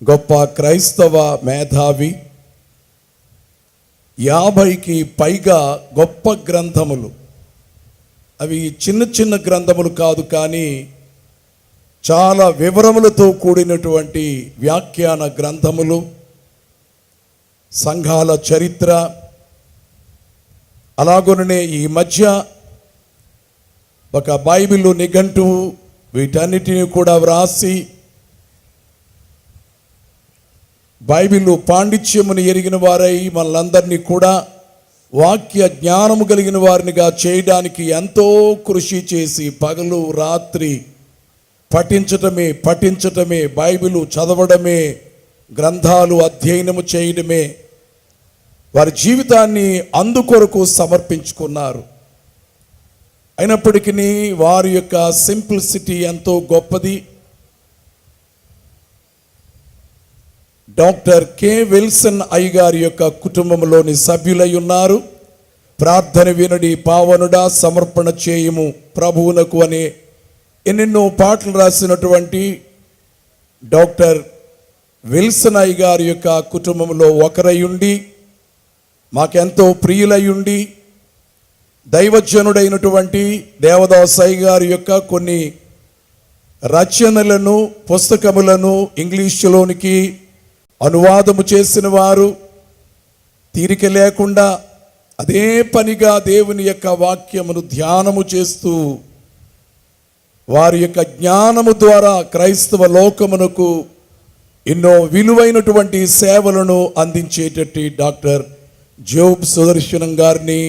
గొప్ప క్రైస్తవ మేధావి. 50కి పైగా గొప్ప గ్రంథములు, అవి చిన్న చిన్న గ్రంథములు కాదు, కానీ చాలా వివరములతో కూడినటువంటి వ్యాఖ్యాన గ్రంథములు, సంఘాల చరిత్ర, అలాగనే ఈ మధ్య ఒక బైబిల్ నిఘంటువు, వీటన్నిటిని కూడా వ్రాసి బైబిల్ పాండిత్యమును ఎరిగిన వారై మనలందరినీ కూడా వాక్య జ్ఞానము కలిగిన వారినిగా చేయడానికి ఎంతో కృషి చేసి పగలు రాత్రి పఠించటమే బైబిల్ చదవడమే, గ్రంథాలు అధ్యయనము చేయడమే వారి జీవితాన్ని అందుకొరకు సమర్పించుకున్నారు. అయినప్పటికీ వారి యొక్క సింప్లిసిటీ ఎంతో గొప్పది. డాక్టర్ కె విల్సన్ అయ్యగారి యొక్క కుటుంబంలోని సభ్యులై ఉన్నారు. ప్రార్థన వినడి పావనుడా సమర్పణ చేయము ప్రభువునకు అనే ఎన్నెన్నో పాటలు రాసినటువంటి డాక్టర్ విల్సన్ అయ్యగారి యొక్క కుటుంబంలో ఒకరై ఉండి, మాకెంతో ప్రియులై ఉండి, దైవజనుడైనటువంటి దేవదాస్ అయ్యగారి యొక్క కొన్ని రచనలను, పుస్తకములను ఇంగ్లీషులోనికి అనువాదము చేసిన వారు, తీరిక లేకుండా అదే పనిగా దేవుని యొక్క వాక్యమును ధ్యానము చేస్తూ వారి యొక్క జ్ఞానము ద్వారా క్రైస్తవ లోకమునకు ఎన్నో విలువైనటువంటి సేవలను అందించేటట్టు డాక్టర్ జోబ్ సుదర్శనం గారిని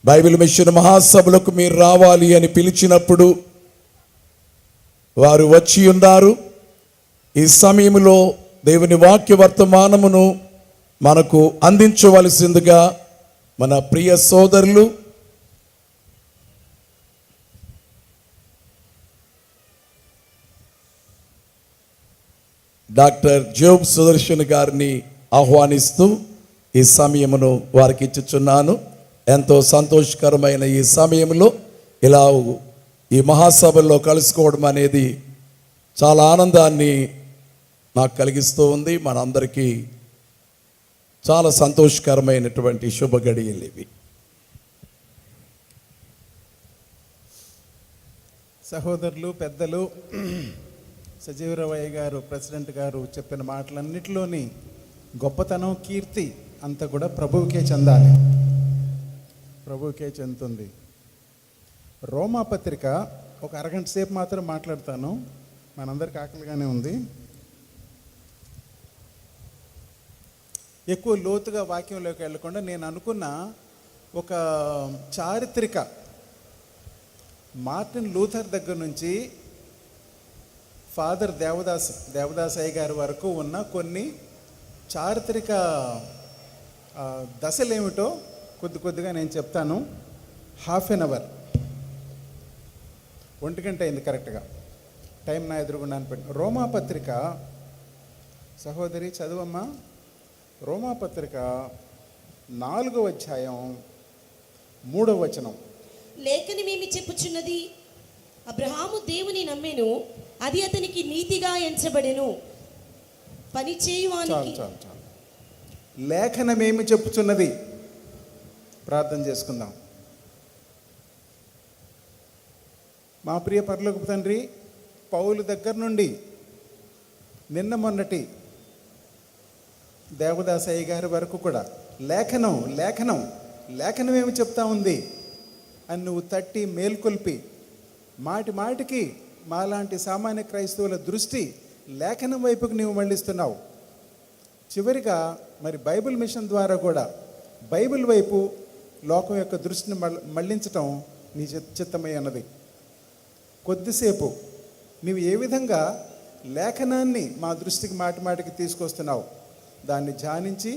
బైబిల్ మిషన్ మహాసభలకు మీరు రావాలి అని పిలిచినప్పుడు వారు వచ్చి ఉన్నారు. ఈ సమయంలో దేవుని వాక్య వర్తమానమును మనకు అందించవలసిందిగా మన ప్రియ సోదరులు డాక్టర్ జోబ్ సుదర్శన్ గారిని ఆహ్వానిస్తూ ఈ సమయమును వారికి ఇచ్చుచున్నాను. ఎంతో సంతోషకరమైన ఈ సమయంలో ఇలా ఈ మహాసభల్లో కలుసుకోవడం అనేది చాలా ఆనందాన్ని నాకు కలిగిస్తూ ఉంది. మనందరికీ చాలా సంతోషకరమైనటువంటి శుభ గడియలు ఇవి. సహోదరులు, పెద్దలు, సజీవరావయ్య గారు ప్రెసిడెంట్ గారు చెప్పిన మాటలన్నిటిలోని గొప్పతనం, కీర్తి అంతా కూడా ప్రభువుకే చెందాలి, ప్రభువుకే చెందుతుంది. రోమాపత్రిక ఒక అరగంట సేపు మాత్రం మాట్లాడతాను, మనందరికి ఆకలిగానే ఉంది. ఎక్కువ లోతుగా వాక్యంలోకి వెళ్లకుండా నేను అనుకున్న ఒక చారిత్రక మార్టిన్ లూథర్ దగ్గర నుంచి ఫాదర్ దేవదాస్ అయ్య గారి వరకు ఉన్న కొన్ని చారిత్రక దశలు ఏమిటో కొద్దిగా నేను చెప్తాను. 1/2 అవర్, 1 గంట అయింది కరెక్ట్గా, టైం నా ఎదురుగుండా పెట్టి. రోమాపత్రిక సహోదరి చదువమ్మా. రోమాపత్రిక 4వ అధ్యాయం 3వ వచనం. లేఖనమేమి చెప్పుచున్నది? అబ్రహాము దేవుని నమ్మెను, అది అతనికి నీతిగా ఎంచబడెను. పని చేయువానికి. చాలు. లేఖనమేమి చెప్పుచున్నది? ప్రార్థన చేసుకుందాం. మా ప్రియ పరలోకపు తండ్రి, పౌలు దగ్గర నుండి నిన్న మొన్నటి దేవదాస్ అయ్య గారి వరకు కూడా లేఖనం ఏమి చెప్తా ఉంది అని నువ్వు తట్టి మేల్కొల్పి మాటికి మాలాంటి సామాన్య క్రైస్తవుల దృష్టి లేఖనం వైపుకు నీవు మళ్ళిస్తున్నావు. చివరిగా మరి బైబిల్ మిషన్ ద్వారా కూడా బైబిల్ వైపు లోకం యొక్క దృష్టిని మళ్ళించటం నీ చిత్తమై అన్నది. కొద్దిసేపు నీవు ఏ విధంగా లేఖనాన్ని మా దృష్టికి మాటికి తీసుకొస్తున్నావు, దాన్ని ధ్యానించి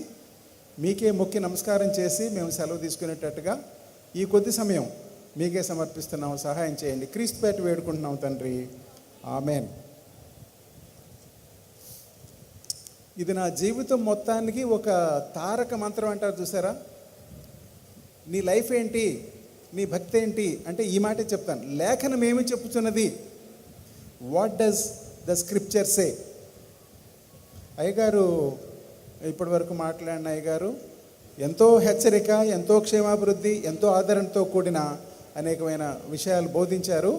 మీకే మొక్కి నమస్కారం చేసి మేము సెలవు తీసుకునేటట్టుగా ఈ కొద్ది సమయం మీకే సమర్పిస్తున్నాము. సహాయం చేయండి. క్రీస్తు పేట వేడుకుంటున్నాం తండ్రి, ఆమెన్. ఇది నా జీవితం మొత్తానికి ఒక తారక మంత్రం అంటారు చూసారా. నీ లైఫ్ ఏంటి, నీ భక్తి ఏంటి అంటే ఈ మాటే చెప్తాను. లేఖనం ఏమి చెప్పుచున్నది? వాట్ డస్ ద స్క్రిప్చర్ సే? అయ్యగారు ఇప్పటి వరకు మాట్లాడిన అయ్యగారు ఎంతో హెచ్చరిక, ఎంతో క్షేమాభివృద్ధి, ఎంతో ఆదరణతో కూడిన అనేకమైన విషయాలు బోధించారు.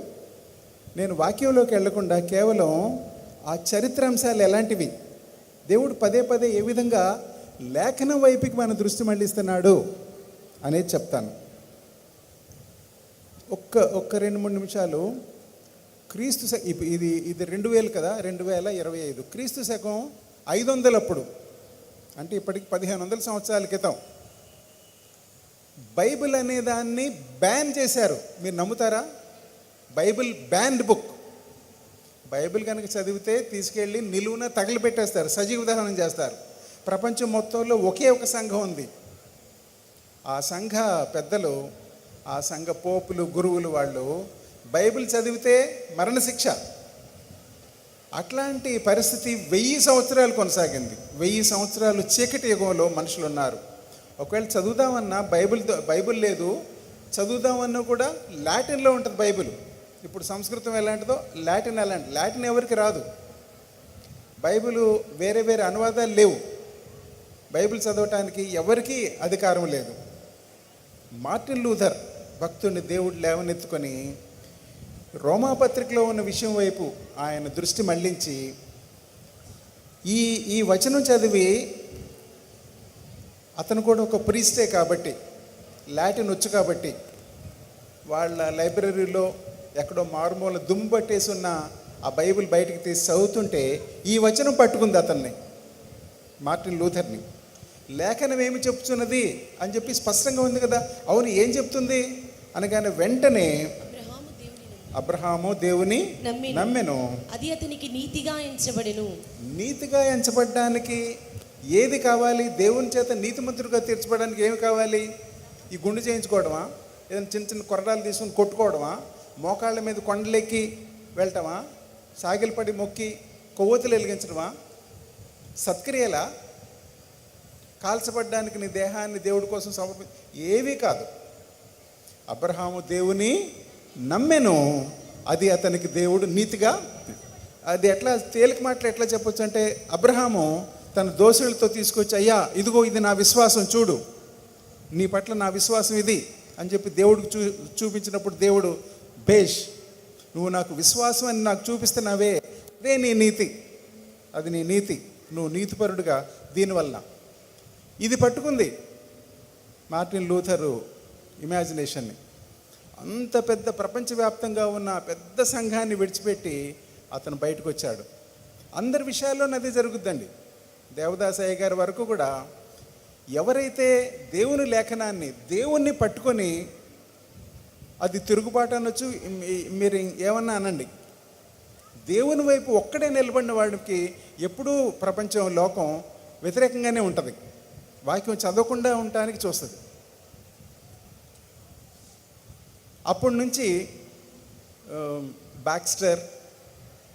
నేను వాక్యంలోకి వెళ్లకుండా కేవలం ఆ చరిత్రాంశాలు ఎలాంటివి, దేవుడు పదే పదే ఏ విధంగా లేఖనం వైపుకి మన దృష్టి మళ్లిస్తున్నాడు అనేది చెప్తాను. ఒక్క 2-3 నిమిషాలు. క్రీస్తు ఇది 2000 కదా, 2025. క్రీస్తు శకం 500 అప్పుడు, అంటే ఇప్పటికి 1500 సంవత్సరాల క్రితం బైబిల్ అనే దాన్ని బ్యాన్ చేశారు. మీరు నమ్ముతారా? Bible banned book. బైబిల్ కనుక చదివితే తీసుకెళ్ళి నిలువున తగలబెట్టేస్తారు, సజీవ దహనం చేస్తారు. ప్రపంచం మొత్తంలో ఒకే ఒక సంఘం ఉంది. ఆ సంఘ పెద్దలు, ఆ సంఘ పోపులు, గురువులు వాళ్ళు బైబిల్ చదివితే మరణశిక్ష. అట్లాంటి పరిస్థితి 1000 సంవత్సరాలు కొనసాగింది. 1000 సంవత్సరాలు చీకటి యుగంలో మనుషులు ఉన్నారు. ఒకవేళ చదువుదామన్నా బైబిల్ లేదు, చదువుదామన్నా కూడా లాటిన్లో ఉంటుంది బైబిల్. ఇప్పుడు సంస్కృతం ఎలాంటిదో లాటిన్ అలాంటి. లాటిన్ ఎవరికి రాదు. బైబిల్ వేరే వేరే అనువాదాలు లేవు. బైబిల్ చదవటానికి ఎవరికీ అధికారం లేదు. మార్టిన్ లూథర్ భక్తుడిని దేవుడు లేవనెత్తుకొని రోమాపత్రికలో ఉన్న విషయం వైపు ఆయన దృష్టి మళ్లించి ఈ వచనం చదివి, అతను కూడా ఒక ప్రీస్టే కాబట్టి, లాటిన్ వచ్చు కాబట్టి, వాళ్ళ లైబ్రరీలో ఎక్కడో మారుమూల దుమ్ము పట్టేసి ఉన్న ఆ బైబిల్ బయటికి తీసి చదువుతుంటే ఈ వచనం పట్టుకుంది అతన్ని, మార్టిన్ లూథర్ని. లేఖనం ఏమి చెప్తున్నది అని చెప్పి స్పష్టంగా ఉంది కదా. అవును, ఏం చెప్తుంది అనగానే వెంటనే అబ్రహాము దేవుని నమ్మెను, అది అతనికి నీతిగా ఎంచబడెను. నీతిగా ఎంచబడ్డానికి ఏది కావాలి? దేవుని చేత నీతిమంతుడిగా తీర్చబడడానికి ఏమి కావాలి? ఈ గుండు చేయించుకోవడమా? ఏదైనా చిన్న చిన్న కొరడాలు తీసుకుని కొట్టుకోవడమా? మోకాళ్ళ మీద కొండలెక్కి వెళ్ళటమా? సాగిలపడి మొక్కి కొవ్వొత్తులు వెలిగించడమా? సత్క్రియలా? కాల్చబడ్డానికి నీ దేహాన్ని దేవుడి కోసం ఏవీ కాదు. అబ్రహాము దేవుని నమ్మెను, అది అతనికి దేవుడు నీతిగా. అది ఎట్లా తేలిక మాటలు ఎట్లా చెప్పొచ్చు అంటే, అబ్రహాము తన దోషులతో తీసుకొచ్చి, అయ్యా ఇదిగో ఇది నా విశ్వాసం, చూడు నీ పట్ల నా విశ్వాసం ఇది అని చెప్పి దేవుడికి చూపించినప్పుడు దేవుడు, బేష్, నువ్వు నాకు విశ్వాసం అని నాకు చూపిస్తున్నావే, అదే నీ నీతి, అది నీ నీతి, నువ్వు నీతిపరుడుగా. దీనివల్ల ఇది పట్టుకుంది మార్టిన్ లూథరు ఇమాజినేషన్ని. అంత పెద్ద ప్రపంచవ్యాప్తంగా ఉన్న పెద్ద సంఘాన్ని విడిచిపెట్టి అతను బయటకు వచ్చాడు. అందరి విషయాల్లో అదే జరుగుద్దండి. దేవదాసయ్య గారి వరకు కూడా ఎవరైతే దేవుని లేఖనాన్ని, దేవుణ్ణి పట్టుకొని, అది తిరుగుబాటు అనొచ్చు, మీరు ఏమన్నా అనండి, దేవుని వైపు ఒక్కడే నిలబడిన వాడికి ఎప్పుడూ ప్రపంచం, లోకం వ్యతిరేకంగానే ఉంటుంది. వాక్యం చదవకుండా ఉండటానికి చూస్తుంది. అప్పటి నుంచి బాక్స్టర్,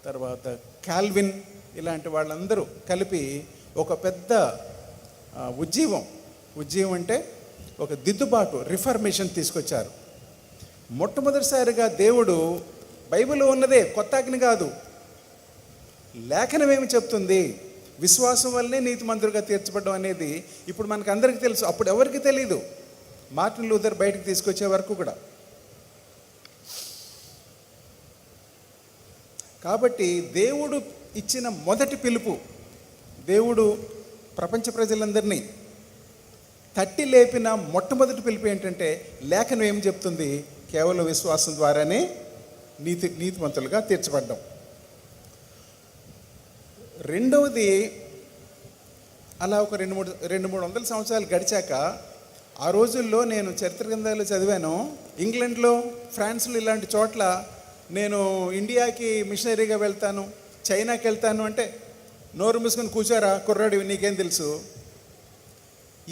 తర్వాత కాల్విన్, ఇలాంటి వాళ్ళందరూ కలిపి ఒక పెద్ద ఉజ్జీవం అంటే ఒక దిద్దుబాటు, రిఫర్మేషన్ తీసుకొచ్చారు. మొట్టమొదటిసారిగా దేవుడు బైబిల్లో ఉన్నదే, కొత్త ఆజ్ఞ కాదు, లేఖనం ఏమి చెప్తుంది, విశ్వాసం వల్లనే నీతిమంతుడిగా తీర్చబడడం అనేది ఇప్పుడు మనకు అందరికీ తెలుసు. అప్పుడు ఎవరికి తెలియదు. మార్టిన్ లూథర్ బయటకు తీసుకొచ్చే వరకు కూడా. కాబట్టి దేవుడు ఇచ్చిన మొదటి పిలుపు, దేవుడు ప్రపంచ ప్రజలందరినీ తట్టి లేపిన మొట్టమొదటి పిలుపు ఏంటంటే, లేఖనం ఏం చెప్తుంది, కేవలం విశ్వాసం ద్వారానే నీతిమంతులుగా తీర్చబడ్డాం. రెండవది, అలా ఒక 200-300 సంవత్సరాలు గడిచాక, ఆ రోజుల్లో నేను చరిత్ర గ్రంథాలు చదివాను, ఇంగ్లాండ్లో, ఫ్రాన్స్లో ఇలాంటి చోట్ల నేను ఇండియాకి మిషనరీగా వెళ్తాను, చైనాకి వెళ్తాను అంటే నోరు మూసుకొని కూర్చోరా కుర్రాడు, నీకేం తెలుసు.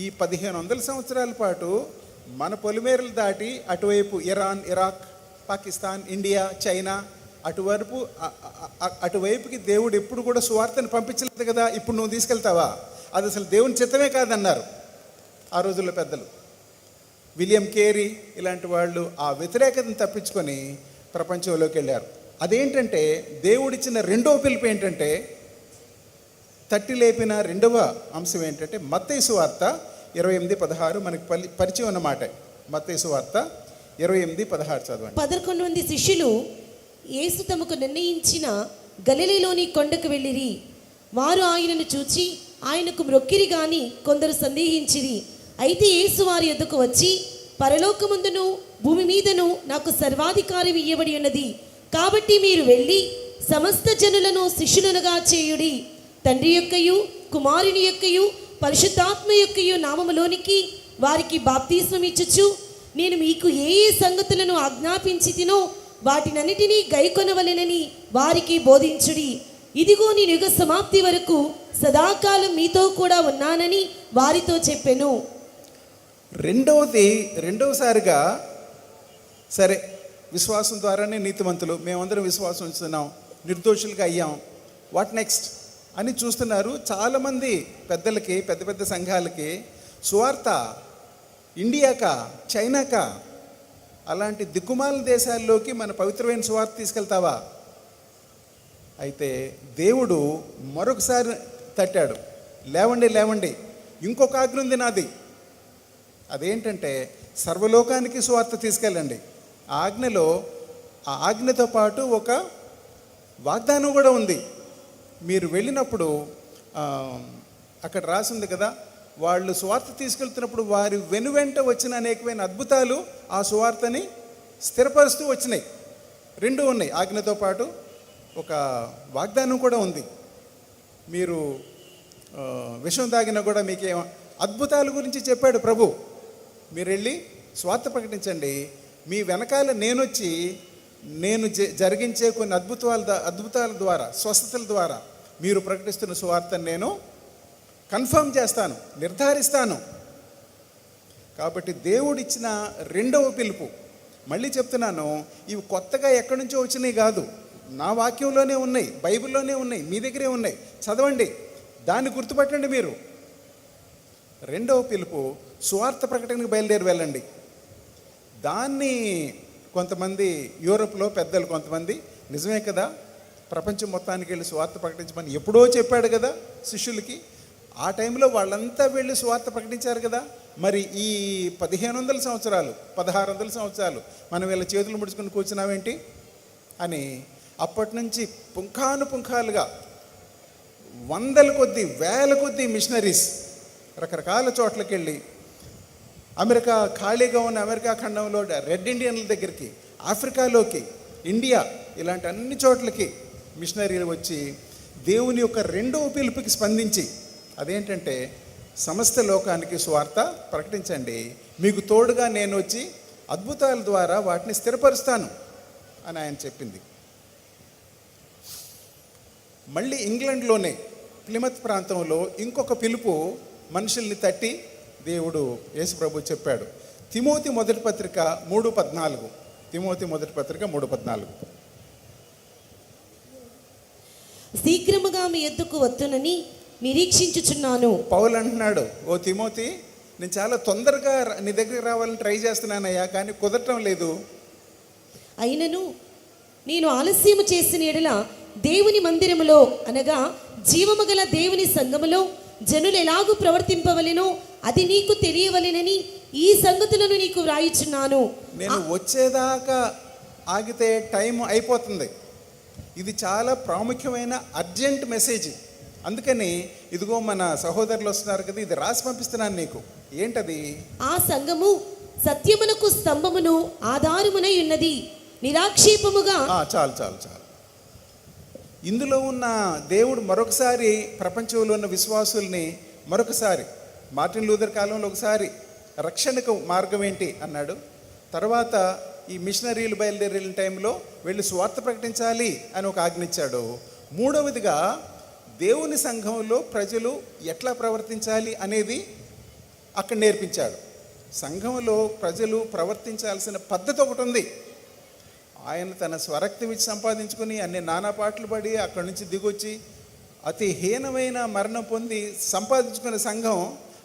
ఈ 1500 సంవత్సరాల పాటు మన పొలిమేరలు దాటి అటువైపు Iran, Iraq, Pakistan, India, China, అటువైపుకి దేవుడు ఎప్పుడు కూడా సువార్తను పంపించలేదు కదా. ఇప్పుడు నువ్వు తీసుకెళ్తావా? అది అసలు దేవుని చిత్తమే కాదన్నారు ఆ రోజుల్లో పెద్దలు. విలియం కేరీ ఇలాంటి వాళ్ళు ఆ వ్యతిరేకతను తప్పించుకొని ప్రపంచంలోకి వెళ్ళారు. అదేంటంటే, దేవుడిచ్చిన రెండో పిలుపు ఏంటంటే, తట్టి లేపిన రెండవ అంశం ఏంటంటే మత్తయి సువార్త 28:16 మనకి పరిచయం అన్నమాట. మత్తయి సువార్త 28:16 చదవండి. 11 మంది శిష్యులు యేసు తమకు నిర్ణయించిన గలిలీలోని కొండకు వెళ్ళిరి. వారు ఆయనను చూచి ఆయనకు మ్రొక్కిరి గాని కొందరు సందేహించిరి. అయితే యేసు వారి యొద్దకు వచ్చి, పరలోకమందును భూమి మీదను నాకు సర్వాధికారం ఇయ్యబడి ఉన్నది. కాబట్టి మీరు వెళ్ళి సమస్త జనులను శిష్యులుగా చేయుడి. తండ్రి యొక్కయు కుమారుని యొక్కయు పరిశుద్ధాత్మ యొక్కయు నామములోనికి వారికి బాప్తిస్మం ఇచ్చుచు, నేను మీకు ఏ ఏ సంగతులను ఆజ్ఞాపించి తినో వాటినన్నిటినీ గైకొనవలెనని వారికి బోధించుడి. ఇదిగో నేను యుగ సమాప్తి వరకు సదాకాలం మీతో కూడా ఉన్నానని వారితో చెప్పెను. రెండవసారిగా సరే, విశ్వాసం ద్వారానే నీతిమంతులు, మేమందరం విశ్వాసం ఉంచుతున్నాం, నిర్దోషులుగా అయ్యాం, వాట్ నెక్స్ట్ అని చూస్తున్నారు. చాలామంది పెద్దలకి, పెద్ద పెద్ద సంఘాలకి సువార్త ఇండియాకా చైనాకా అలాంటి దిక్కుమాల దేశాల్లోకి మన పవిత్రమైన సువార్త తీసుకెళ్తావా? అయితే దేవుడు మరొకసారి తట్టాడు, లేవండి లేవండి, ఇంకొక ఆజ్ఞ ఉంది నాది. అదేంటంటే సర్వలోకానికి సువార్త తీసుకెళ్ళండి. ఆ ఆజ్ఞతో పాటు ఒక వాగ్దానం కూడా ఉంది. మీరు వెళ్ళినప్పుడు అక్కడ రాసింది కదా, వాళ్ళు సువార్త తీసుకెళ్తున్నప్పుడు వారి వెనువెంట వచ్చిన అనేకమైన అద్భుతాలు ఆ సువార్తని స్థిరపరుస్తూ వచ్చినాయి. రెండు ఉన్నాయి, ఆజ్ఞతో పాటు ఒక వాగ్దానం కూడా ఉంది. మీరు విషం తాగినా కూడా మీకేం అద్భుతాల గురించి చెప్పాడు ప్రభు. మీరు వెళ్ళి స్వార్థ ప్రకటించండి, మీ వెనకాల నేనొచ్చి నేను జరిగించే కొన్ని అద్భుతాల ద్వారా, స్వస్థతల ద్వారా మీరు ప్రకటిస్తున్న సువార్తను నేను కన్ఫర్మ్ చేస్తాను, నిర్ధారిస్తాను. కాబట్టి దేవుడిచ్చిన రెండవ పిలుపు, మళ్ళీ చెప్తున్నాను, ఇవి కొత్తగా ఎక్కడి నుంచో వచ్చినాయి కాదు, నా వాక్యంలోనే ఉన్నాయి, బైబిల్లోనే ఉన్నాయి, మీ దగ్గరే ఉన్నాయి, చదవండి, దాన్ని గుర్తుపట్టండి. మీరు రెండవ పిలుపు సువార్త ప్రకటనకు బయలుదేరి వెళ్ళండి. దాన్ని కొంతమంది యూరోప్లో పెద్దలు కొంతమంది, నిజమే కదా, ప్రపంచం మొత్తానికి వెళ్ళి సువార్త ప్రకటించమని ఎప్పుడో చెప్పాడు కదా శిష్యులకి. ఆ టైంలో వాళ్ళంతా వెళ్ళి సువార్త ప్రకటించారు కదా. మరి ఈ 1500 సంవత్సరాలు 1600 సంవత్సరాలు మనం వీళ్ళ చేతులు ముడుచుకుని కూర్చున్నామేంటి అని అప్పటి నుంచి పుంఖానుపుంఖాలుగా వందల కొద్దీ, వేల కొద్దీ మిషనరీస్ రకరకాల చోట్లకి వెళ్ళి, అమెరికా ఖాళీగా ఉన్న అమెరికా ఖండంలో రెడ్ ఇండియన్ల దగ్గరికి, ఆఫ్రికాలోకి, ఇండియా, ఇలాంటి అన్ని చోట్లకి మిషనరీలు వచ్చి దేవుని యొక్క రెండవ పిలుపుకి స్పందించి, అదేంటంటే సమస్త లోకానికి సువార్త ప్రకటించండి, మీకు తోడుగా నేను వచ్చి అద్భుతాల ద్వారా వాటిని స్థిరపరుస్తాను అని ఆయన చెప్పింది. మళ్ళీ ఇంగ్లాండ్లోనే ప్లిమత్ ప్రాంతంలో ఇంకొక పిలుపు మనుషుల్ని తట్టి దేవుడు యేసుప్రభు చెప్పాడు. తిమోతి మొదటి పత్రిక 3:14. తిమోతి మొదటి పత్రిక 3:14. శీఘ్రముగా మీ యొద్దకు వత్తునని నిరీక్షించుచున్నాను. పౌలు అంటున్నాడు, ఓ తిమోతి, నేను చాలా తొందరగా నీ దగ్గరికి రావాలని ట్రై చేస్తున్నానయ్యా, కానీ కుదరటం లేదు. అయినను నేను ఆలస్యము చేసిన ఎడల దేవుని మందిరములో, అనగా జీవము గల దేవుని సంఘములో జనులు ఎలాగూ ప్రవర్తింపవలెనో అది నీకు తెలియవలెనని ఈ సంగతులను నీకు వ్రాయిచున్నాను. నేను వచ్చేదాకా ఆగితే టైం అయిపోతుంది. ఇది చాలా ప్రాముఖ్యమైన అర్జెంట్ మెసేజ్. అందుకని ఇదిగో మన సహోదరులు వస్తున్నారు కదా, ఇది రాసి పంపిస్తున్నాను నీకు. ఏంటది? ఆ సంఘము సత్యమునకు స్తంభమును ఆధారమునై ఉన్నది, నిరాక్షేపముగా. చాలు చాలు చాలు. ఇందులో ఉన్న దేవుడు మరొకసారి ప్రపంచంలో ఉన్న విశ్వాసుల్ని మరొకసారి, మార్టిన్ లూథర్ కాలంలో ఒకసారి రక్షణకు మార్గం ఏంటి అన్నాడు. తర్వాత ఈ మిషనరీలు బయలుదేరిన టైంలో వెళ్ళి స్వార్థ ప్రకటించాలి అని ఒక ఆజ్ఞ ఇచ్చాడు. మూడవదిగా దేవుని సంఘంలో ప్రజలు ఎట్లా ప్రవర్తించాలి అనేది అక్కడ నేర్పించాడు. సంఘంలో ప్రజలు ప్రవర్తించాల్సిన పద్ధతి ఒకటి ఉంది. ఆయన తన స్వరక్తం ఇచ్చి సంపాదించుకుని అన్ని నానా పాటలు పడి అక్కడి నుంచి దిగొచ్చి అతి హీనమైన మరణం పొంది సంపాదించుకున్న సంఘం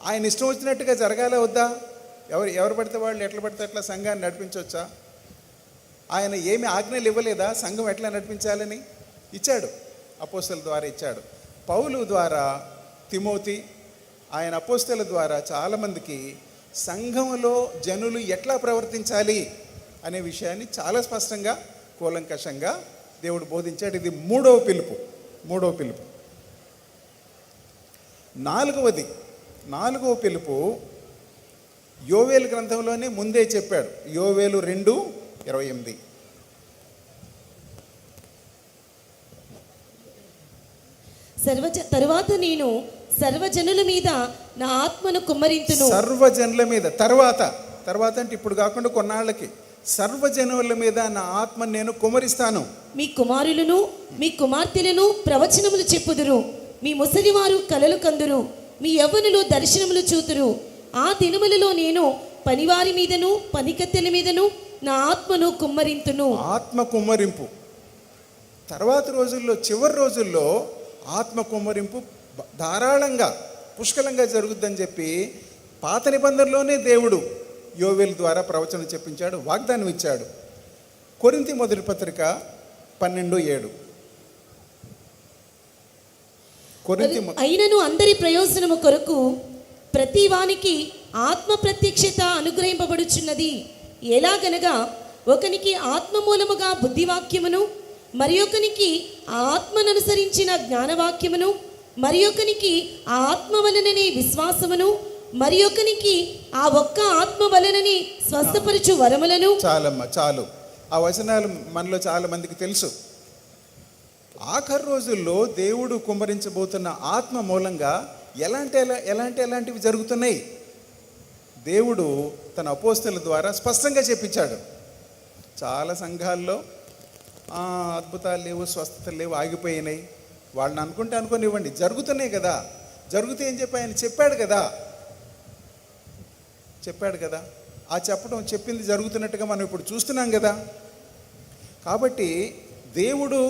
ఆయన ఇష్టం వచ్చినట్టుగా జరగాలే వద్దా? ఎవరు పడితే వాళ్ళు ఎట్లా పడితే అట్లా సంఘాన్ని నడిపించవచ్చా? ఆయన ఏమి ఆజ్ఞలు ఇవ్వలేదా సంఘం ఎట్లా నడిపించాలని? ఇచ్చాడు, అపోస్తలుల ద్వారా ఇచ్చాడు. పౌలు ద్వారా తిమోతి, ఆయన అపోస్తల ద్వారా చాలామందికి సంఘంలో జనులు ఎట్లా ప్రవర్తించాలి అనే విషయాన్ని చాలా స్పష్టంగా కూలంకషంగా దేవుడు బోధించాడు. ఇది మూడవ పిలుపు. నాలుగవ పిలుపు యోవేలు గ్రంథంలోనే ముందే చెప్పాడు. యోవేలు 2:28. తరువాత నేను సర్వజనుల మీద నా ఆత్మను కుమ్మరింతును. సర్వజనుల మీద తర్వాత అంటే ఇప్పుడు కాకుండా కొన్నాళ్ళకి సర్వజనుల మీద నా ఆత్మను నేను కుమ్మరిస్తాను. మీ కుమారులను మీ కుమార్తెలను ప్రవచనములు చెప్పుదురు, మీ ముసలివారు కలలు కందురు, మీ యవ్వనులు దర్శనములు చూతురు. ఆ దినములలో నేను పనివారి మీదను పనికత్తెల మీదను నా ఆత్మను కుమ్మరింతును. ఆత్మ కుమ్మరింపు తర్వాత రోజుల్లో, చివరి రోజుల్లో ఆత్మ కుమ్మరింపు ధారాళంగా పుష్కలంగా జరుగుద్దని చెప్పి పాత నిబంధనలోనే దేవుడు యోవేలు ద్వారా ప్రవచనం చెప్పించాడు, వాగ్దానం ఇచ్చాడు. కొరింథీ మొదటి పత్రిక 12:7. అయినను అందరి ప్రయోజనము కొరకు ప్రతి వానికి ఆత్మ ప్రత్యక్షత అనుగ్రహింపబడుచున్నది. ఎలాగనగా ఒకనికి ఆత్మ మూలముగా బుద్ధివాక్యమును, మరి ఒకనికి ఆ ఆత్మను అనుసరించిన జ్ఞానవాక్యమును, మరి ఒకనికి ఆ ఆత్మ వలననే విశ్వాసమును, మరి ఒకనికి ఆ ఒక్క ఆత్మ వలనని స్వస్థపరచు వరములను. చాలు ఆ వచనాలు మనలో చాలా మందికి తెలుసు. ఆఖరి రోజుల్లో దేవుడు కుమ్మరించబోతున్న ఆత్మ మూలంగా ఎలాంటివి జరుగుతున్నాయి దేవుడు తన అపోస్తల ద్వారా స్పష్టంగా చెప్పించాడు. చాలా సంఘాల్లో అద్భుతాలు లేవు, స్వస్థతలు లేవు, ఆగిపోయినాయి. వాళ్ళని అనుకోనివ్వండి, జరుగుతున్నాయి కదా. జరుగుతాయని చెప్పి ఆయన చెప్పాడు కదా. ఆ చెప్పింది జరుగుతున్నట్టుగా మనం ఇప్పుడు చూస్తున్నాం కదా. కాబట్టి దేవుడు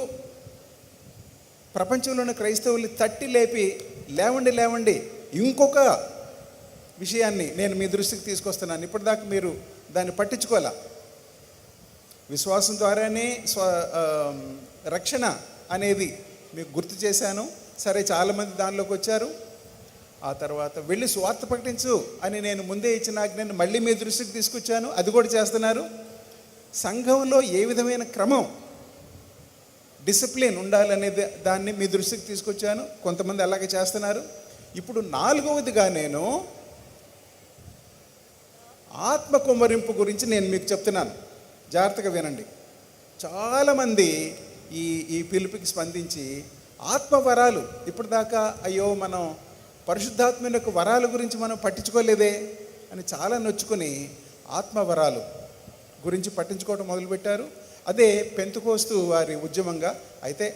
ప్రపంచంలోని క్రైస్తవుల్ని తట్టి లేపి లేవండి ఇంకొక విషయాన్ని నేను మీ దృష్టికి తీసుకొస్తున్నాను. ఇప్పటిదాకా మీరు దాన్ని పట్టించుకోవాలా. విశ్వాసం ద్వారానే రక్షణ అనేది మీకు గుర్తు చేశాను. సరే, చాలామంది దానిలోకి వచ్చారు. ఆ తర్వాత వెళ్ళి సువార్త ప్రకటించు అని నేను ముందే ఇచ్చిన ఆజ్ఞను మళ్ళీ మీ దృష్టికి తీసుకొచ్చాను, అది కూడా చేస్తున్నారు. సంఘంలో ఏ విధమైన క్రమం, డిసిప్లిన్ ఉండాలనేది దాన్ని మీ దృష్టికి తీసుకొచ్చాను. కొంతమంది అలాగే చేస్తున్నారు. ఇప్పుడు 4వదిగా నేను ఆత్మ కుమ్మరింపు గురించి నేను మీకు చెప్తున్నాను. జాగ్రత్తగా వినండి. చాలామంది ఈ పిలుపుకి స్పందించి ఆత్మవరాలు ఇప్పటిదాకా అయ్యో మనం పరిశుద్ధాత్మ యొక్క వరాల గురించి మనం పట్టించుకోలేదే అని చాలా నొచ్చుకొని ఆత్మవరాలు గురించి పట్టించుకోవడం మొదలుపెట్టారు. అదే పెంతెకోస్తు వారి ఉద్యమంగా. అయితే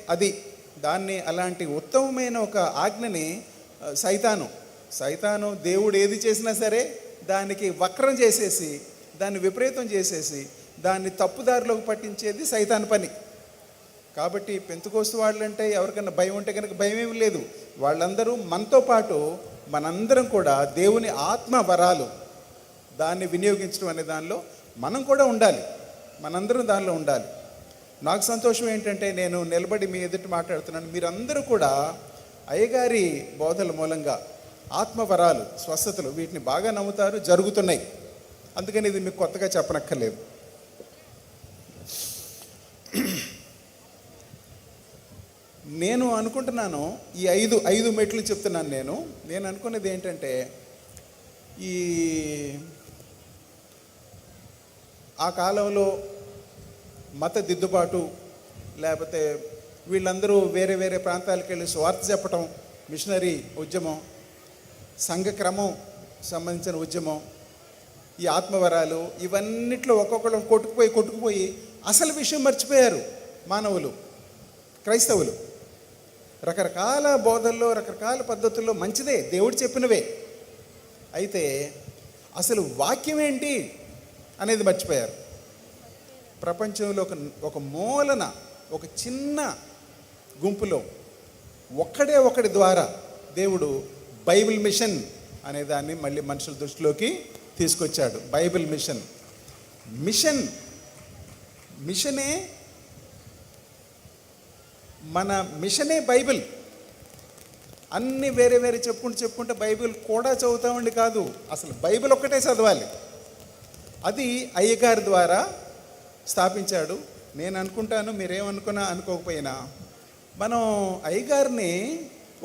దాన్ని అలాంటి ఉత్తమమైన ఒక ఆజ్ఞని సైతాను దేవుడు ఏది చేసినా సరే దానికి వక్రం చేసేసి, దాన్ని విపరీతం చేసేసి, దాన్ని తప్పుదారిలోకి పట్టించేది సైతాను పని. కాబట్టి పెంతెకోస్తు వాళ్ళంటే ఎవరికైనా భయం ఉంటే కనుక భయం ఏమి లేదు. వాళ్ళందరూ మనతో పాటు మనందరం కూడా దేవుని ఆత్మ వరాలు దాన్ని వినియోగించడం అనే దానిలో మనం కూడా ఉండాలి. మనందరం దానిలో ఉండాలి. నాకు సంతోషం ఏంటంటే నేను నిలబడి మీ ఎదుటి మాట్లాడుతున్నాను. మీరందరూ కూడా అయ్యగారి బోధల మూలంగా ఆత్మవరాలు, స్వస్థతలు వీటిని బాగా నమ్ముతారు, జరుగుతున్నాయి. అందుకని ఇది మీకు కొత్తగా చెప్పనక్కర్లేదు. నేను అనుకుంటున్నాను ఈ ఐదు మెట్లు చెప్తున్నాను. నేను అనుకునేది ఏంటంటే ఆ కాలంలో మత దిద్దుబాటు, లేకపోతే వీళ్ళందరూ వేరే వేరే ప్రాంతాలకు వెళ్ళి స్వార్థ చెప్పటం, మిషనరీ ఉద్యమం, సంఘ క్రమం సంబంధించిన ఉద్యమం, ఈ ఆత్మవరాలు, ఇవన్నిట్లో ఒక్కొక్కరు కొట్టుకుపోయి అసలు విషయం మర్చిపోయారు మానవులు, క్రైస్తవులు. రకరకాల బోధల్లో, రకరకాల పద్ధతుల్లో మంచిదే, దేవుడు చెప్పినవే. అయితే అసలు వాక్యం ఏంటి అనేది మర్చిపోయారు. ప్రపంచంలో ఒక మూలన ఒక చిన్న గుంపులో ఒకడి ద్వారా దేవుడు బైబిల్ మిషన్ అనే దాన్ని మళ్ళీ మనుషుల దృష్టిలోకి తీసుకొచ్చాడు. బైబిల్ మిషనే బైబిల్. అన్నీ వేరే వేరే చెప్పుకుంటే బైబిల్ కూడా చదువుతామండి కాదు, అసలు బైబిల్ ఒక్కటే చదవాలి. అది అయ్యగారి ద్వారా స్థాపించాడు. నేను అనుకుంటాను, మీరేమనుకున్నా అనుకోకపోయినా, మనం అయ్యగారిని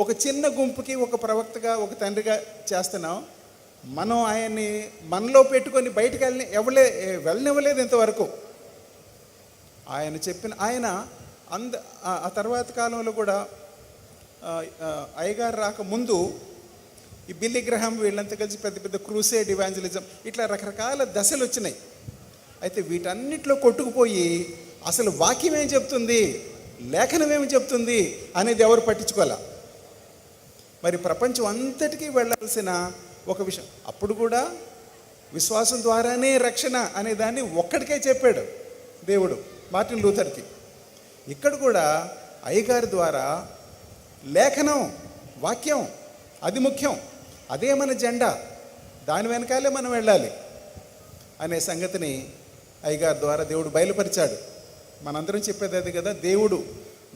ఒక చిన్న గుంపుకి ఒక ప్రవక్తగా, ఒక తండ్రిగా చేస్తున్నాం. మనం ఆయన్ని మనలో పెట్టుకొని బయటికి వెళ్ళనివ్వలేదు ఇంతవరకు. ఆయన చెప్పిన ఆ తర్వాత కాలంలో కూడా అయ్యగారు రాకముందు ఈ బిల్లీ గ్రహాం వీళ్ళంతా కలిసి పెద్ద పెద్ద క్రూసేడ్ ఇవాంజలిజం ఇట్లా రకరకాల దశలు వచ్చినాయి. అయితే వీటన్నిటిలో కొట్టుకుపోయి అసలు వాక్యం ఏం చెప్తుంది, లేఖనం ఏమి చెప్తుంది అనేది ఎవరు పట్టించుకోవాలా. మరి ప్రపంచం అంతటికీ వెళ్ళాల్సిన ఒక విషయం, అప్పుడు కూడా విశ్వాసం ద్వారానే రక్షణ అనే దాన్ని ఒక్కడికే చెప్పాడు దేవుడు మార్టిన్ లూథర్కి. ఇక్కడ కూడా అయ్యగారి ద్వారా లేఖనం, వాక్యం అది ముఖ్యం, అదే మన జెండా, దాని వెనకాలే మనం వెళ్ళాలి అనే సంగతిని అయ్యగారి ద్వారా దేవుడు బయలుపరిచాడు. మనందరం చెప్పేది అది కదా, దేవుడు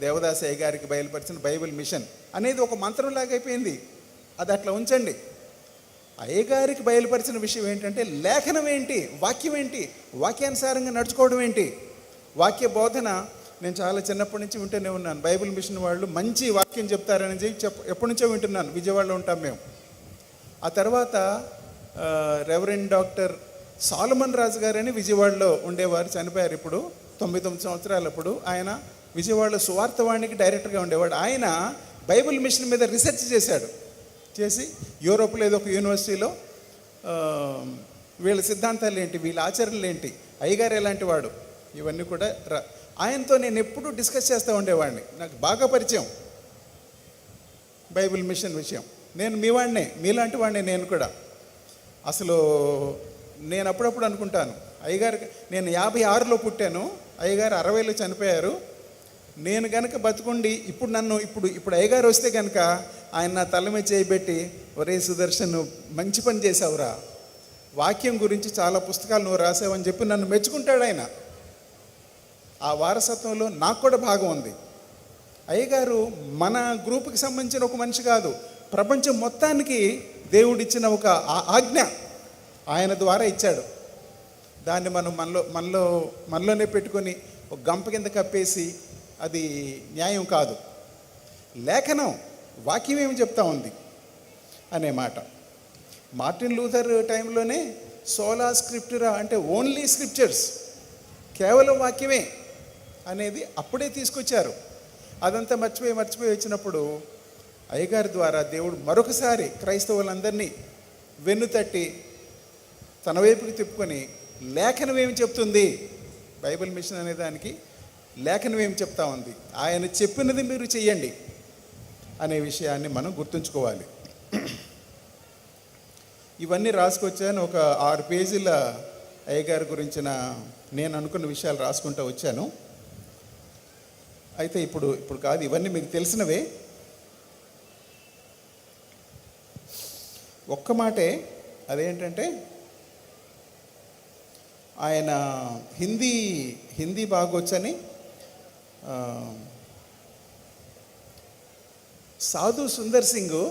దేవదాస్ అయ్యగారికి బయలుపరిచిన బైబిల్ మిషన్ అనేది ఒక మంత్రంలాగా అయిపోయింది. అది అట్లా ఉంచండి. అయ్యగారికి బయలుపరిచిన విషయం ఏంటంటే లేఖనం ఏంటి, వాక్యం ఏంటి, వాక్యానుసారంగా నడుచుకోవడం ఏంటి. వాక్య బోధన నేను చాలా చిన్నప్పటి నుంచి వింటూనే ఉన్నాను. బైబిల్ మిషన్ వాళ్ళు మంచి వాక్యం చెప్తారని ఎప్పటి నుంచో వింటున్నాను. విజయవాడలో ఉంటాం మేము. ఆ తర్వాత రెవరెండ్ డాక్టర్ సాలమన్ రాజు గారని విజయవాడలో ఉండేవారు, చనిపోయారు ఇప్పుడు, 99 సంవత్సరాలప్పుడు. ఆయన విజయవాడలో సువార్తవాణికి డైరెక్టర్గా ఉండేవాడు. ఆయన బైబిల్ మిషన్ మీద రీసెర్చ్ చేసి యూరోప్లో ఏదో ఒక యూనివర్సిటీలో వీళ్ళ సిద్ధాంతాలు ఏంటి, వీళ్ళ ఆచరణలు ఏంటి, అయ్యగారు ఎలాంటి వాడు, ఇవన్నీ కూడా ఆయనతో నేను ఎప్పుడూ డిస్కస్ చేస్తూ ఉండేవాడిని. నాకు బాగా పరిచయం బైబిల్ మిషన్ విషయం. నేను మీ వాడినే, మీలాంటి వాడినే నేను కూడా. అసలు నేను అప్పుడప్పుడు అనుకుంటాను, అయ్యగారికి నేను 56లో పుట్టాను, అయ్యగారు 60లో చనిపోయారు. నేను కనుక బతుకుండి ఇప్పుడు అయ్యగారు వస్తే కనుక ఆయన నా తల మీద చేయబెట్టి, ఒరే సుదర్శన్ మంచి పని చేసావురా, వాక్యం గురించి చాలా పుస్తకాలు నువ్వు రాసావని చెప్పి నన్ను మెచ్చుకుంటాడు ఆయన. ఆ వారసత్వంలో నాకు కూడా భాగం ఉంది. అయ్యగారు మన గ్రూపుకి సంబంధించిన ఒక మనిషి కాదు, ప్రపంచం మొత్తానికి దేవుడిచ్చిన ఒక ఆజ్ఞ ఆయన ద్వారా ఇచ్చాడు. దాన్ని మనం మనలోనే పెట్టుకొని ఒక గంప కింద కప్పేసి అది న్యాయం కాదు. లేఖనం, వాక్యం ఏమి చెప్తా ఉంది అనే మాట. మార్టిన్ లూథర్ టైంలోనే సోలా స్క్రిప్టురా అంటే ఓన్లీ స్క్రిప్చర్స్, కేవలం వాక్యమే అనేది అప్పుడే తీసుకొచ్చారు. అదంతా మర్చిపోయి వచ్చినప్పుడు అయ్యగారి ద్వారా దేవుడు మరొకసారి క్రైస్తవులందరినీ వెన్నుతట్టి తన వైపుకి తిప్పుకొని లేఖనం ఏమి చెప్తుంది, బైబిల్ మిషన్ అనే దానికి లేఖనం ఏమి చెప్తా ఉంది, ఆయన చెప్పినది మీరు చెయ్యండి అనే విషయాన్ని మనం గుర్తుంచుకోవాలి. ఇవన్నీ రాసుకొచ్చాను. ఒక 6 పేజీల అయ్యగారి గురించిన నేను అనుకున్న విషయాలు రాసుకుంటూ వచ్చాను. అయితే ఇప్పుడు కాదు, ఇవన్నీ మీకు తెలిసినవే. ఒక్క మాటే, అదేంటంటే ఆయన హిందీ బాగొచ్చని సాధు సుందర్ సింగ్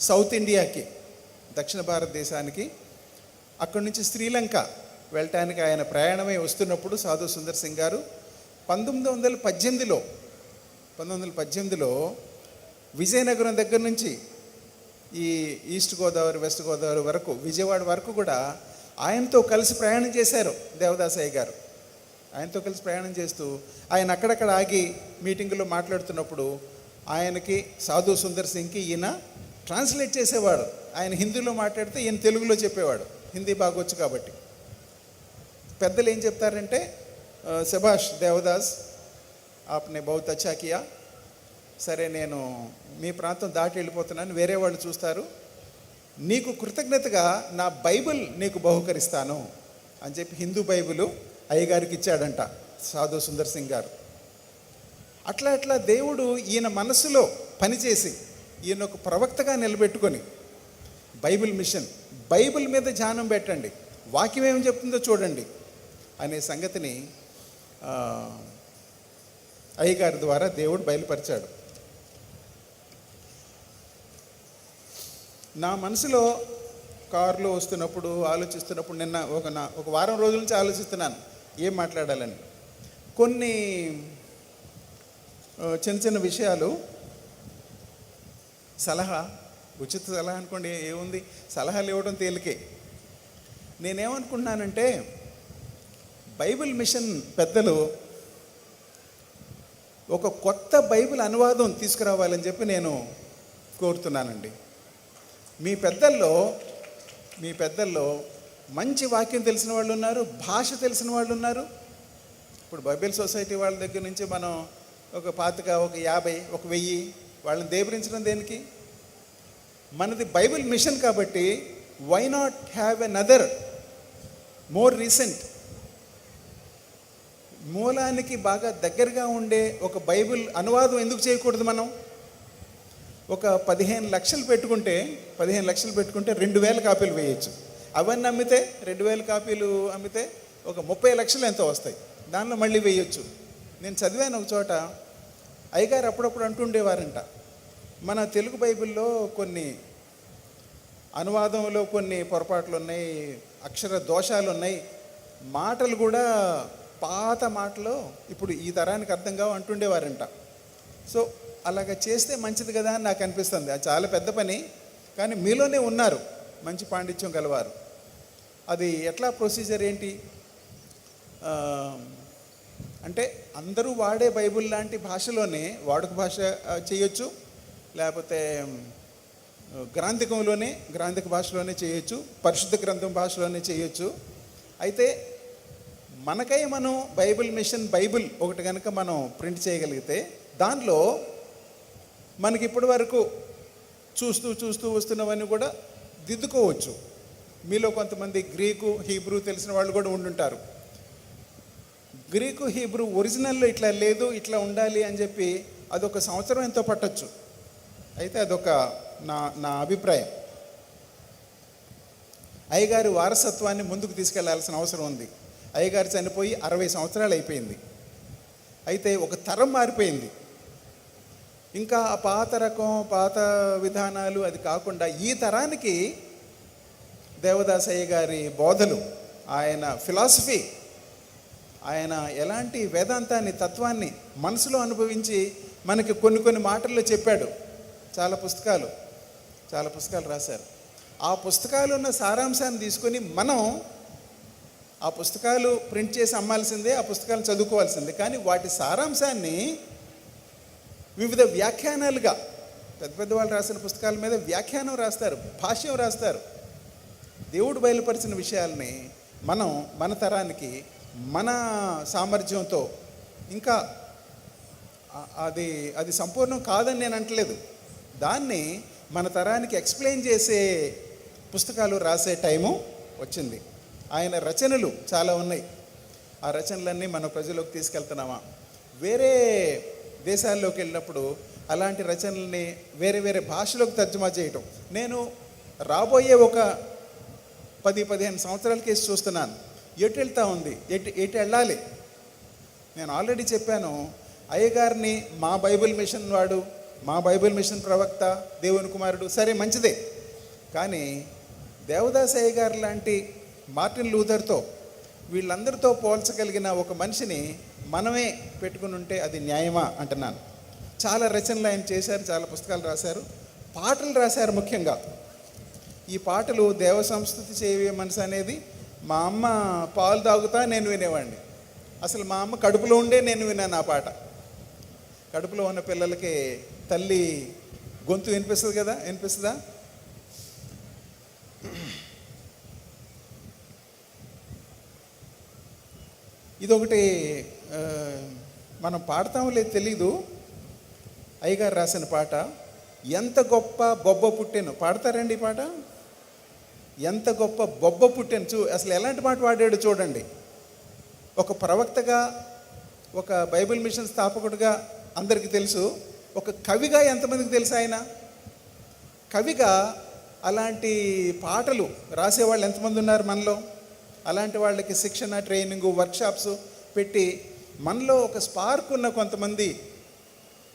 సౌత్ ఇండియాకి, దక్షిణ భారతదేశానికి, అక్కడి నుంచి శ్రీలంక వెళ్ళటానికి ఆయన ప్రయాణమై వస్తున్నప్పుడు సాధు సుందర్ సింగ్ గారు 1918లో విజయనగరం దగ్గర నుంచి ఈ ఈస్ట్ గోదావరి, వెస్ట్ గోదావరి వరకు, విజయవాడ వరకు కూడా ఆయనతో కలిసి ప్రయాణం చేశారు దేవదాస్ అయ్య గారు. ఆయనతో కలిసి ప్రయాణం చేస్తూ ఆయన అక్కడక్కడ ఆగి మీటింగులో మాట్లాడుతున్నప్పుడు ఆయనకి, సాధు సుందర్ సింగ్కి ఈయన ట్రాన్స్లేట్ చేసేవాడు. ఆయన హిందీలో మాట్లాడితే ఈయన తెలుగులో చెప్పేవాడు, హిందీ బాగొచ్చు కాబట్టి. పెద్దలు ఏం చెప్తారంటే, శభాష్ దేవదాస్, ఆప్నే బహుత్ అచ్చా కియా, సరే నేను మీ ప్రాంతం దాటి వెళ్ళిపోతున్నాను, వేరే వాళ్ళు చూస్తారు, నీకు కృతజ్ఞతగా నా బైబిల్ నీకు బహుకరిస్తాను అని చెప్పి హిందూ బైబిల్ అయ్యగారికి ఇచ్చాడంట సాధు సుందర్ సింగ్ గారు. అట్లా దేవుడు ఈయన మనసులో పనిచేసి ఈయన ఒక ప్రవక్తగా నిలబెట్టుకొని బైబిల్ మిషన్, బైబిల్ మీద ధ్యానం పెట్టండి, వాక్యం ఏమి చెప్తుందో చూడండి అనే సంగతిని అయ్యగారి ద్వారా దేవుడు బయలుపరిచాడు. నా మనసులో కారులో వస్తున్నప్పుడు ఆలోచిస్తున్నప్పుడు నిన్న ఒక వారం రోజుల నుంచి ఆలోచిస్తున్నాను ఏం మాట్లాడాలని. కొన్ని చిన్న చిన్న విషయాలు, సలహా, ఉచిత సలహా అనుకోండి, ఏముంది, సలహాలు ఇవ్వడం తేలికే. నేనేమనుకుంటున్నానంటే బైబిల్ మిషన్ పెద్దలు ఒక కొత్త బైబిల్ అనువాదం తీసుకురావాలని చెప్పి నేను కోరుతున్నానండి. మీ పెద్దల్లో మంచి వాక్యం తెలిసిన వాళ్ళు ఉన్నారు, భాష తెలిసిన వాళ్ళు ఉన్నారు. ఇప్పుడు బైబిల్ సొసైటీ వాళ్ళ దగ్గర నుంచి మనం ఒక 25, ఒక 50, ఒక 1000 వాళ్ళని దేవరించడం దేనికి? మనది బైబిల్ మిషన్ కాబట్టి why not have another more recent, మూలానికి బాగా దగ్గరగా ఉండే ఒక బైబిల్ అనువాదం ఎందుకు చేయకూడదు? మనం ఒక 15 లక్షలు పెట్టుకుంటే 2000 కాపీలు వేయచ్చు. అవన్నీ అమ్మితే 2000 కాపీలు అమ్మితే ఒక 30 లక్షలు ఎంతో వస్తాయి. దానిలో మళ్ళీ వేయచ్చు. నేను చదివాను ఒక చోట, అయ్యగారు అప్పుడప్పుడు అంటుండేవారంట, మన తెలుగు బైబిల్లో కొన్ని అనువాదంలో కొన్ని పొరపాట్లు ఉన్నాయి, అక్షర దోషాలు ఉన్నాయి, మాటలు కూడా పాత మాటలు ఇప్పుడు ఈ తరానికి అర్థం కావు అంటుండేవారంట. సో అలాగ చేస్తే మంచిది కదా అని నాకు అనిపిస్తుంది. అది చాలా పెద్ద పని, కానీ మీలోనే ఉన్నారు మంచి పాండిత్యం గలవారు. అది ఎట్లా ప్రొసీజర్ ఏంటి అంటే అందరూ వాడే బైబిల్ లాంటి భాషలోనే వాడుక భాష చేయొచ్చు, లేకపోతే గ్రాంధిక భాషలోనే చేయొచ్చు, పరిశుద్ధ గ్రంథం భాషలోనే చేయొచ్చు. అయితే మనకై మనం బైబిల్ మిషన్ బైబిల్ ఒకటి కనుక మనం ప్రింట్ చేయగలిగితే దానిలో మనకి ఇప్పటి వరకు చూస్తూ వస్తున్నవన్నీ కూడా దిద్దుకోవచ్చు. మీలో కొంతమంది గ్రీకు, హీబ్రూ తెలిసిన వాళ్ళు కూడా ఉండుంటారు. గ్రీకు, హీబ్రూ ఒరిజినల్లో ఇట్లా లేదు, ఇట్లా ఉండాలి అని చెప్పి అదొక సంవత్సరం ఎంతో పట్టచ్చు. అయితే అదొక నా అభిప్రాయం. అయ్యగారి వారసత్వాన్ని ముందుకు తీసుకెళ్లాల్సిన అవసరం ఉంది. అయ్యగారు చనిపోయి 60 సంవత్సరాలు అయిపోయింది. అయితే ఒక తరం మారిపోయింది. ఇంకా ఆ పాత రకం, పాత విధానాలు అది కాకుండా ఈ తరానికి దేవదాసయ్య గారి బోధలు, ఆయన ఫిలాసఫీ, ఆయన ఎలాంటి వేదాంతాన్ని, తత్వాన్ని మనసులో అనుభవించి మనకి కొన్ని మాటల్లో చెప్పాడు. చాలా పుస్తకాలు రాశారు. ఆ పుస్తకాలు ఉన్న సారాంశాన్ని తీసుకొని మనం ఆ పుస్తకాలు ప్రింట్ చేసి అమ్మాల్సిందే, ఆ పుస్తకాలు చదువుకోవాల్సిందే. కానీ వాటి సారాంశాన్ని వివిధ వ్యాఖ్యానాలుగా, పెద్ద వాళ్ళు రాసిన పుస్తకాల మీద వ్యాఖ్యానం రాస్తారు, భాష్యం రాస్తారు. దేవుడు బయలుపరిచిన విషయాల్ని మనం మన తరానికి మన సామర్థ్యంతో, ఇంకా అది సంపూర్ణం కాదని నేను అంటలేదు, దాన్ని మన తరానికి ఎక్స్ప్లెయిన్ చేసే పుస్తకాలు రాసే టైము వచ్చింది. ఆయన రచనలు చాలా ఉన్నాయి. ఆ రచనలన్నీ మన ప్రజలకు తీసుకెళ్తున్నామా? వేరే దేశాల్లోకి వెళ్ళినప్పుడు అలాంటి రచనల్ని వేరే భాషలోకి తర్జుమా చేయటం. నేను రాబోయే ఒక 10-15 సంవత్సరాల కేసు చూస్తున్నాను. ఎటు వెళ్తా ఉంది, ఎటు వెళ్ళాలి? నేను ఆల్రెడీ చెప్పాను, అయ్యగారిని మా బైబిల్ మిషన్ వాడు, మా బైబిల్ మిషన్ ప్రవక్త, దేవుని కుమారుడు, సరే మంచిదే. కానీ దేవదాస్ అయ్య గారు లాంటి, మార్టిన్ లూథర్తో, వీళ్ళందరితో పోల్చగలిగిన ఒక మనిషిని మనమే పెట్టుకుని ఉంటే అది న్యాయమా అంటున్నాను. చాలా రచనలు ఆయన చేశారు, చాలా పుస్తకాలు రాశారు, పాటలు రాశారు. ముఖ్యంగా ఈ పాటలు దేవ సంస్కృతి చేయవే మనసు అనేది మా అమ్మ పాలు తాగుతా నేను వినేవాడిని. అసలు మా అమ్మ కడుపులో ఉండే నేను విన్నాను ఆ పాట. కడుపులో ఉన్న పిల్లలకి తల్లి గొంతు వినిపిస్తుంది కదా, వినిపిస్తుందా? ఇదొకటి మనం పాడతామో లేదు తెలీదు. అయ్యగారు రాసిన పాట, ఎంత గొప్ప బొబ్బ పుట్టెను. పాడతారండి ఈ పాట? ఎంత గొప్ప బొబ్బ పుట్టెను. అసలు ఎలాంటి మాట వాడాడు చూడండి. ఒక ప్రవక్తగా, ఒక బైబిల్ మిషన్ స్థాపకుడిగా అందరికీ తెలుసు. ఒక కవిగా ఎంతమందికి తెలుసు? ఆయన కవిగా అలాంటి పాటలు రాసేవాళ్ళు ఎంతమంది ఉన్నారు మనలో? అలాంటి వాళ్ళకి శిక్షణ, ట్రైనింగు, వర్క్షాప్స్ పెట్టి మనలో ఒక స్పార్క్ ఉన్న కొంతమంది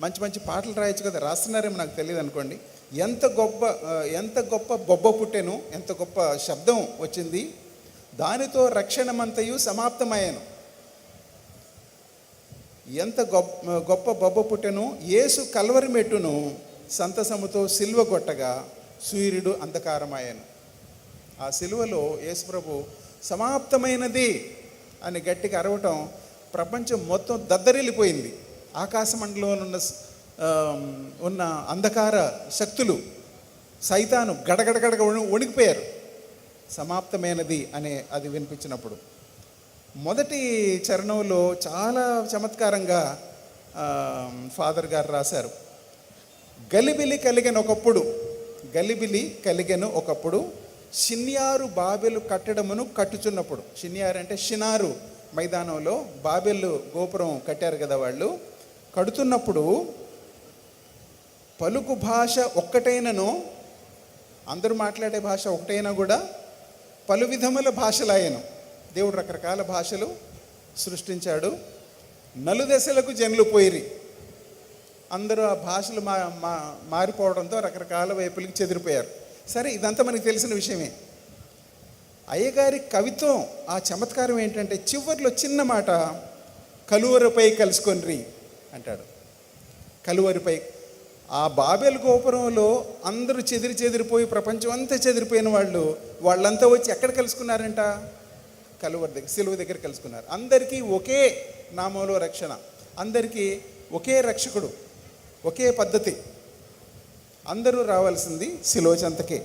మంచి పాటలు రాయొచ్చు కదా. రాస్తున్నారేమో నాకు తెలియదు అనుకోండి. ఎంత గొప్ప బొబ్బ పుట్టెను, ఎంత గొప్ప శబ్దం వచ్చింది, దానితో రక్షణమంతయు సమాప్తమయ్యాను. ఎంత గొప్ప బొబ్బ పుట్టెను, యేసు కల్వరి మెట్టును సంతసముతో సిలువ కొట్టగా సూర్యుడు అంధకారమయ్యాను. ఆ సిలువలో యేసు ప్రభు సమాప్తమైనది అని గట్టిగా అరవటం ప్రపంచం మొత్తం దద్దరిల్లిపోయింది. ఆకాశ మండలంలో ఉన్న అంధకార శక్తులు సైతాను గడగడగడగ వణికిపోయారు. సమాప్తమైనది అనే అది వినిపించినప్పుడు మొదటి చరణంలో చాలా చమత్కారంగా ఫాదర్ గారు రాశారు. గలిబిలి కలిగెను ఒకప్పుడు షిన్యారు బాబెలు కట్టడమును కట్టుచున్నప్పుడు. షిన్యారు అంటే షినారు మైదానంలో బాబెలు గోపురం కట్టారు కదా వాళ్ళు. కడుతున్నప్పుడు పలుకు భాష ఒక్కటైనను, అందరూ మాట్లాడే భాష ఒకటైనా కూడా పలు విధముల భాషలాయను. దేవుడు రకరకాల భాషలు సృష్టించాడు. నలుదశలకు జనులు పోయిరి. అందరూ ఆ భాషలు మారిపోవడంతో రకరకాల వైపులకి చెదిరిపోయారు. సరే, ఇదంతా మనకి తెలిసిన విషయమే. అయ్యగారి కవిత్వం ఆ చమత్కారం ఏంటంటే చివరిలో చిన్న మాట, కలువరిపై కలుసుకొనిరి అంటాడు. కలువరిపై ఆ బాబెల్ గోపురంలో అందరూ చెదిరిపోయి ప్రపంచం అంతా చెదిరిపోయిన వాళ్ళంతా వచ్చి ఎక్కడ కలుసుకున్నారంట? కలువరి దగ్గర, సిలువ దగ్గర కలుసుకున్నారు. అందరికీ ఒకే నామంలో రక్షణ, అందరికీ ఒకే రక్షకుడు, ఒకే పద్ధతి. అందరూ రావాల్సింది సిలువ చెంతకే.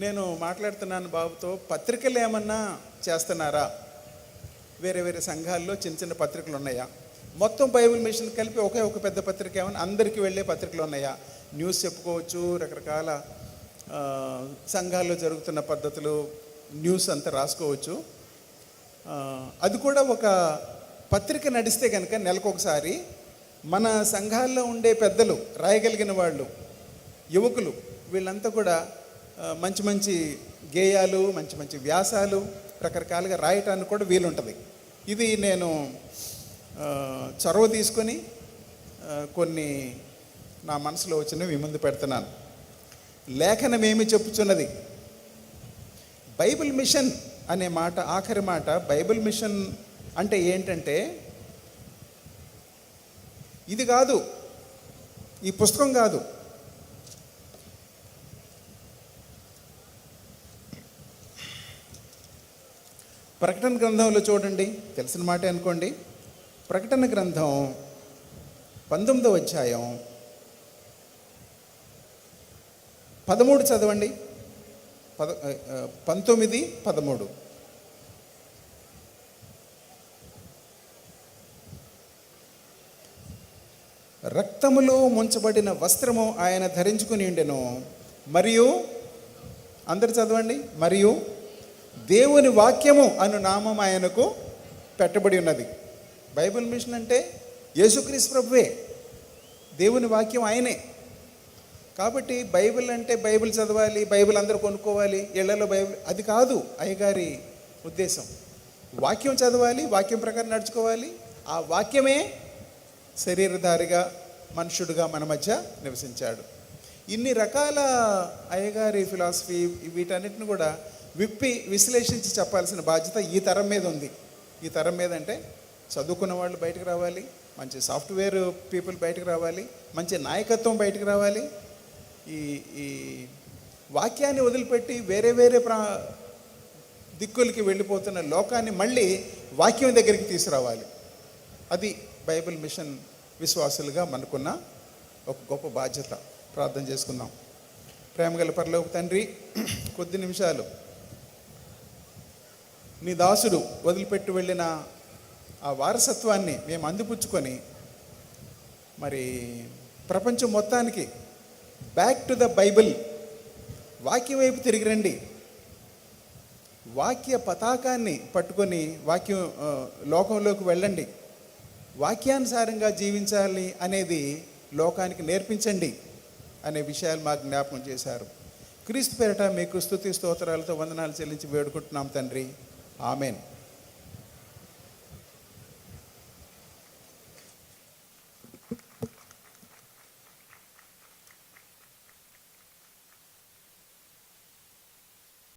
నేను మాట్లాడుతున్నాను బాబుతో, పత్రికలు ఏమన్నా చేస్తున్నారా? వేరే వేరే సంఘాల్లో చిన్న చిన్న పత్రికలు ఉన్నాయా? మొత్తం బైబిల్ మిషన్ కలిపి ఒక పెద్ద పత్రిక ఏమన్నా అందరికీ వెళ్ళే పత్రికలు ఉన్నాయా? న్యూస్ చెప్పుకోవచ్చు, రకరకాల సంఘాల్లో జరుగుతున్న పద్ధతులు న్యూస్ అంతా రాసుకోవచ్చు. అది కూడా ఒక పత్రిక నడిస్తే కనుక నెలకొకసారి మన సంఘాల్లో ఉండే పెద్దలు, రాయగలిగిన వాళ్ళు, యువకులు, వీళ్ళంతా కూడా మంచి మంచి గేయాలు, మంచి మంచి వ్యాసాలు రకరకాలుగా రాయటానికి కూడా వీలుంటుంది. ఇది నేను చొరవ తీసుకొని కొన్ని నా మనసులో వచ్చినవి మీ ముందు పెడుతున్నాను. లేఖనం ఏమి చెప్పుచున్నది? బైబిల్ మిషన్ అనే మాట, ఆఖరి మాట. బైబిల్ మిషన్ అంటే ఏంటంటే ఇది కాదు, ఈ పుస్తకం కాదు. ప్రకటన గ్రంథంలో చూడండి, తెలిసిన మాటే అనుకోండి. ప్రకటన గ్రంథం 19వ అధ్యాయం 13 చదవండి. 19, 13. రక్తములో ముంచబడిన వస్త్రము ఆయన ధరించుకుని ఉండెను, మరియు అందరు చదవండి, మరియు దేవుని వాక్యము అను నామం ఆయనకు పెట్టబడి ఉన్నది. బైబిల్ మిషన్ అంటే యేసుక్రీస్తు ప్రభువే, దేవుని వాక్యం ఆయనే. కాబట్టి బైబిల్ అంటే బైబిల్ చదవాలి, బైబిల్ అందరూ కొనుక్కోవాలి, ఇళ్లలో బైబిల్, అది కాదు అయ్యగారి ఉద్దేశం. వాక్యం చదవాలి, వాక్యం ప్రకారం నడుచుకోవాలి. ఆ వాక్యమే శరీరధారిగా మనుషుడుగా మన మధ్య నివసించాడు. ఇన్ని రకాల అయ్యగారి ఫిలాసఫీ వీటన్నిటిని కూడా విప్పి విశ్లేషించి చెప్పాల్సిన బాధ్యత ఈ తరం మీద ఉంది. ఈ తరం మీద అంటే చదువుకున్న వాళ్ళు బయటకు రావాలి, మంచి సాఫ్ట్వేర్ పీపుల్ బయటకు రావాలి, మంచి నాయకత్వం బయటకు రావాలి. ఈ వాక్యాన్ని వదిలిపెట్టి వేరే వేరే దిక్కులకి వెళ్ళిపోతున్న లోకాన్ని మళ్ళీ వాక్యం దగ్గరికి తీసుకురావాలి. అది బైబిల్ మిషన్ విశ్వాసులుగా మనకున్న ఒక గొప్ప బాధ్యత. ప్రార్థన చేసుకుందాం. ప్రేమగల పరలోక తండ్రి, కొద్ది నిమిషాలు నీ దాసుడు వదిలిపెట్టి వెళ్ళిన ఆ వారసత్వాన్ని మేము అందిపుచ్చుకొని మరి ప్రపంచం మొత్తానికి బ్యాక్ టు ద బైబిల్, వాక్యం వైపు తిరిగి రండి. వాక్య పతాకాన్ని పట్టుకొని వాక్యం లోకంలోకి వెళ్ళండి. వాక్యానుసారంగా జీవించాలి అనేది లోకానికి నేర్పించండి అనే విషయాలు మాకు జ్ఞాపకం చేశారు. క్రీస్తు పేరట మీకు స్తుతి స్తోత్రాలతో వందనాలు చెల్లించి వేడుకుంటున్నాం తండ్రి. ఆమెన్.